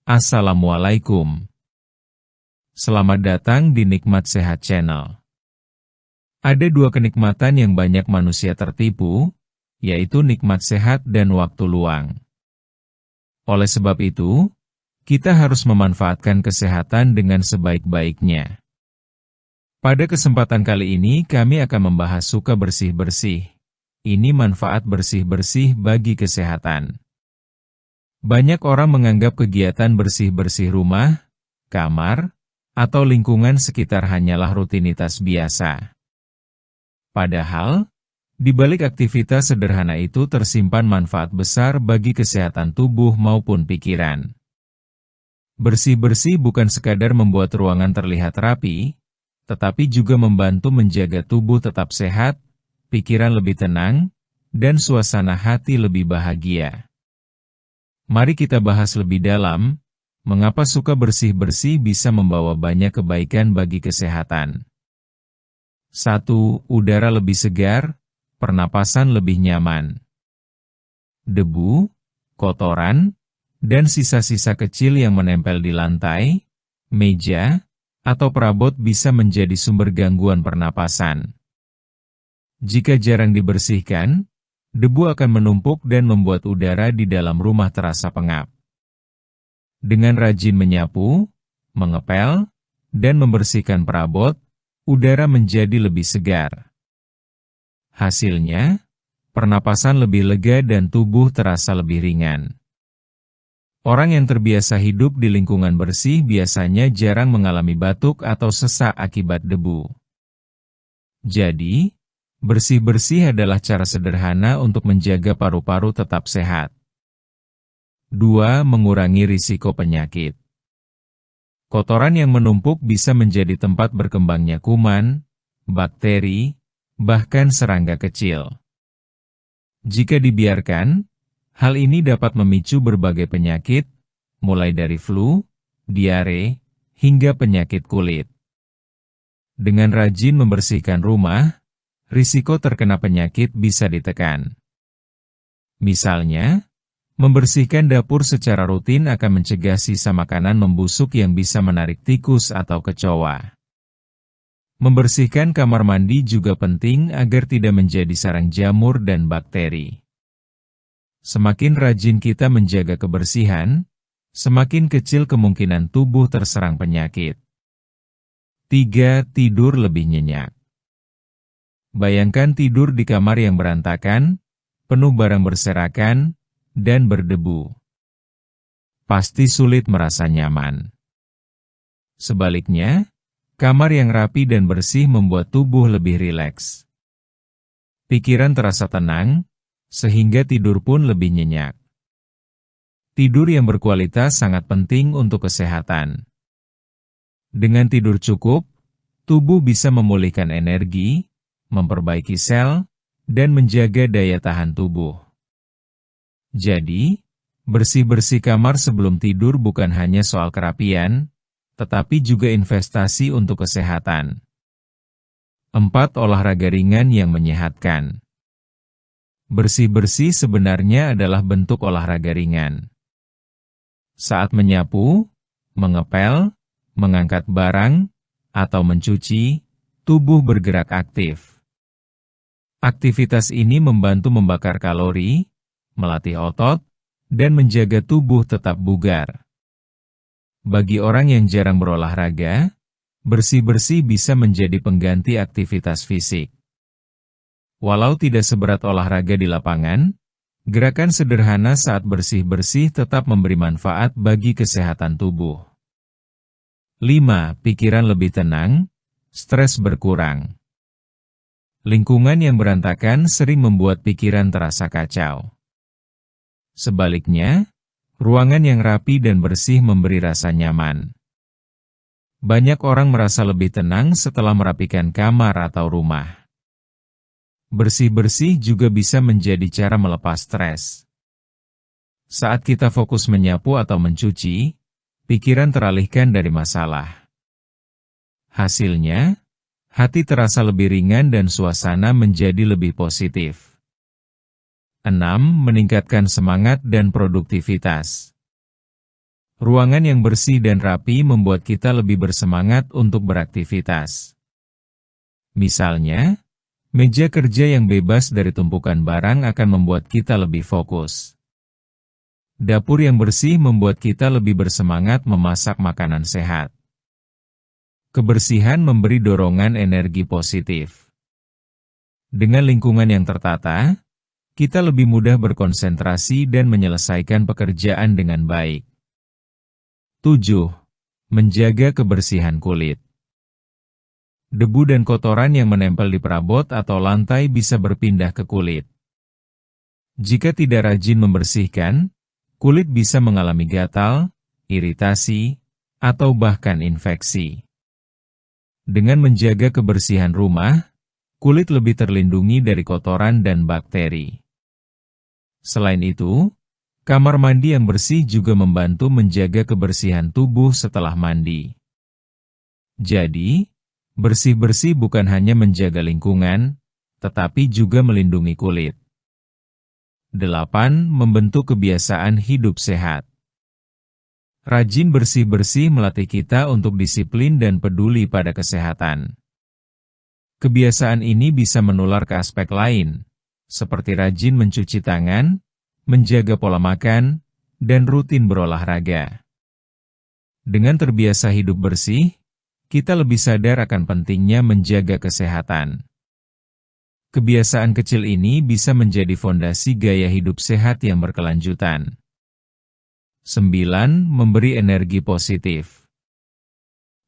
Assalamualaikum. Selamat datang di Nikmat Sehat Channel. Ada dua kenikmatan yang banyak manusia tertipu, yaitu nikmat sehat dan waktu luang. Oleh sebab itu, kita harus memanfaatkan kesehatan dengan sebaik-baiknya. Pada kesempatan kali ini kami akan membahas suka bersih-bersih. Ini manfaat bersih-bersih bagi kesehatan. Banyak orang menganggap kegiatan bersih-bersih rumah, kamar, atau lingkungan sekitar hanyalah rutinitas biasa. Padahal, di balik aktivitas sederhana itu tersimpan manfaat besar bagi kesehatan tubuh maupun pikiran. Bersih-bersih bukan sekadar membuat ruangan terlihat rapi, tetapi juga membantu menjaga tubuh tetap sehat, pikiran lebih tenang, dan suasana hati lebih bahagia. Mari kita bahas lebih dalam, mengapa suka bersih-bersih bisa membawa banyak kebaikan bagi kesehatan. 1. Udara lebih segar, pernapasan lebih nyaman. Debu, kotoran, dan sisa-sisa kecil yang menempel di lantai, meja, atau perabot bisa menjadi sumber gangguan pernapasan. Jika jarang dibersihkan, debu akan menumpuk dan membuat udara di dalam rumah terasa pengap. Dengan rajin menyapu, mengepel, dan membersihkan perabot, udara menjadi lebih segar. Hasilnya, pernapasan lebih lega dan tubuh terasa lebih ringan. Orang yang terbiasa hidup di lingkungan bersih biasanya jarang mengalami batuk atau sesak akibat debu. Jadi, bersih-bersih adalah cara sederhana untuk menjaga paru-paru tetap sehat. 2. Mengurangi risiko penyakit. Kotoran yang menumpuk bisa menjadi tempat berkembangnya kuman, bakteri, bahkan serangga kecil. Jika dibiarkan, hal ini dapat memicu berbagai penyakit, mulai dari flu, diare, hingga penyakit kulit. Dengan rajin membersihkan rumah, risiko terkena penyakit bisa ditekan. Misalnya, membersihkan dapur secara rutin akan mencegah sisa makanan membusuk yang bisa menarik tikus atau kecoa. Membersihkan kamar mandi juga penting agar tidak menjadi sarang jamur dan bakteri. Semakin rajin kita menjaga kebersihan, semakin kecil kemungkinan tubuh terserang penyakit. 3. Tidur lebih nyenyak. Bayangkan tidur di kamar yang berantakan, penuh barang berserakan, dan berdebu. Pasti sulit merasa nyaman. Sebaliknya, kamar yang rapi dan bersih membuat tubuh lebih rileks. Pikiran terasa tenang, sehingga tidur pun lebih nyenyak. Tidur yang berkualitas sangat penting untuk kesehatan. Dengan tidur cukup, tubuh bisa memulihkan energi, memperbaiki sel, dan menjaga daya tahan tubuh. Jadi, bersih-bersih kamar sebelum tidur bukan hanya soal kerapian, tetapi juga investasi untuk kesehatan. 4. Olahraga ringan yang menyehatkan. Bersih-bersih sebenarnya adalah bentuk olahraga ringan. Saat menyapu, mengepel, mengangkat barang, atau mencuci, tubuh bergerak aktif. Aktivitas ini membantu membakar kalori, melatih otot, dan menjaga tubuh tetap bugar. Bagi orang yang jarang berolahraga, bersih-bersih bisa menjadi pengganti aktivitas fisik. Walau tidak seberat olahraga di lapangan, gerakan sederhana saat bersih-bersih tetap memberi manfaat bagi kesehatan tubuh. 5. Pikiran lebih tenang, stres berkurang. Lingkungan yang berantakan sering membuat pikiran terasa kacau. Sebaliknya, ruangan yang rapi dan bersih memberi rasa nyaman. Banyak orang merasa lebih tenang setelah merapikan kamar atau rumah. Bersih-bersih juga bisa menjadi cara melepas stres. Saat kita fokus menyapu atau mencuci, pikiran teralihkan dari masalah. Hasilnya, hati terasa lebih ringan dan suasana menjadi lebih positif. 6. Meningkatkan semangat dan produktivitas. Ruangan yang bersih dan rapi membuat kita lebih bersemangat untuk beraktivitas. Misalnya, meja kerja yang bebas dari tumpukan barang akan membuat kita lebih fokus. Dapur yang bersih membuat kita lebih bersemangat memasak makanan sehat. Kebersihan memberi dorongan energi positif. Dengan lingkungan yang tertata, kita lebih mudah berkonsentrasi dan menyelesaikan pekerjaan dengan baik. 7. Menjaga kebersihan kulit. Debu dan kotoran yang menempel di perabot atau lantai bisa berpindah ke kulit. Jika tidak rajin membersihkan, kulit bisa mengalami gatal, iritasi, atau bahkan infeksi. Dengan menjaga kebersihan rumah, kulit lebih terlindungi dari kotoran dan bakteri. Selain itu, kamar mandi yang bersih juga membantu menjaga kebersihan tubuh setelah mandi. Jadi, bersih-bersih bukan hanya menjaga lingkungan, tetapi juga melindungi kulit. 8. Membentuk kebiasaan hidup sehat. Rajin bersih-bersih melatih kita untuk disiplin dan peduli pada kesehatan. Kebiasaan ini bisa menular ke aspek lain, seperti rajin mencuci tangan, menjaga pola makan, dan rutin berolahraga. Dengan terbiasa hidup bersih, kita lebih sadar akan pentingnya menjaga kesehatan. Kebiasaan kecil ini bisa menjadi fondasi gaya hidup sehat yang berkelanjutan. 9. Memberi energi positif.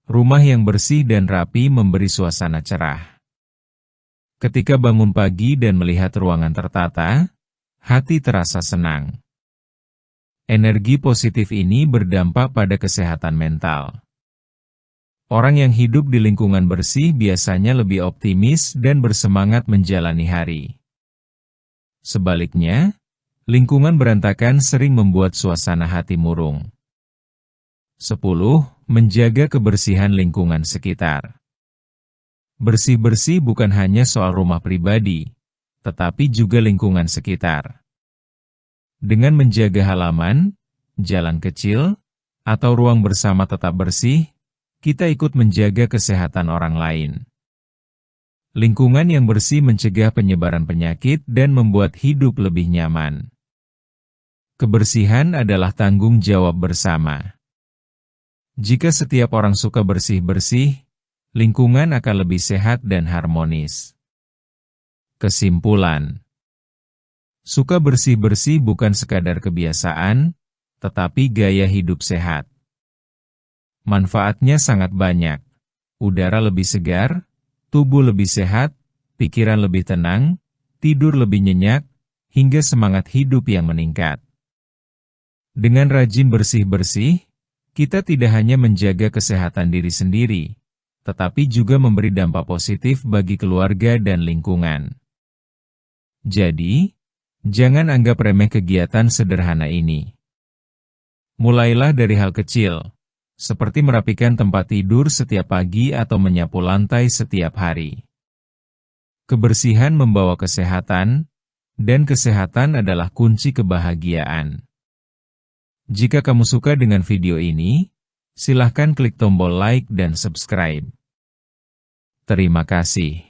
Rumah yang bersih dan rapi memberi suasana cerah. Ketika bangun pagi dan melihat ruangan tertata, hati terasa senang. Energi positif ini berdampak pada kesehatan mental. Orang yang hidup di lingkungan bersih biasanya lebih optimis dan bersemangat menjalani hari. Sebaliknya, lingkungan berantakan sering membuat suasana hati murung. 10. Menjaga kebersihan lingkungan sekitar. Bersih-bersih bukan hanya soal rumah pribadi, tetapi juga lingkungan sekitar. Dengan menjaga halaman, jalan kecil, atau ruang bersama tetap bersih, kita ikut menjaga kesehatan orang lain. Lingkungan yang bersih mencegah penyebaran penyakit dan membuat hidup lebih nyaman. Kebersihan adalah tanggung jawab bersama. Jika setiap orang suka bersih-bersih, lingkungan akan lebih sehat dan harmonis. Kesimpulan: suka bersih-bersih bukan sekadar kebiasaan, tetapi gaya hidup sehat. Manfaatnya sangat banyak. Udara lebih segar, tubuh lebih sehat, pikiran lebih tenang, tidur lebih nyenyak, hingga semangat hidup yang meningkat. Dengan rajin bersih-bersih, kita tidak hanya menjaga kesehatan diri sendiri, tetapi juga memberi dampak positif bagi keluarga dan lingkungan. Jadi, jangan anggap remeh kegiatan sederhana ini. Mulailah dari hal kecil, seperti merapikan tempat tidur setiap pagi atau menyapu lantai setiap hari. Kebersihan membawa kesehatan, dan kesehatan adalah kunci kebahagiaan. Jika kamu suka dengan video ini, silahkan klik tombol like dan subscribe. Terima kasih.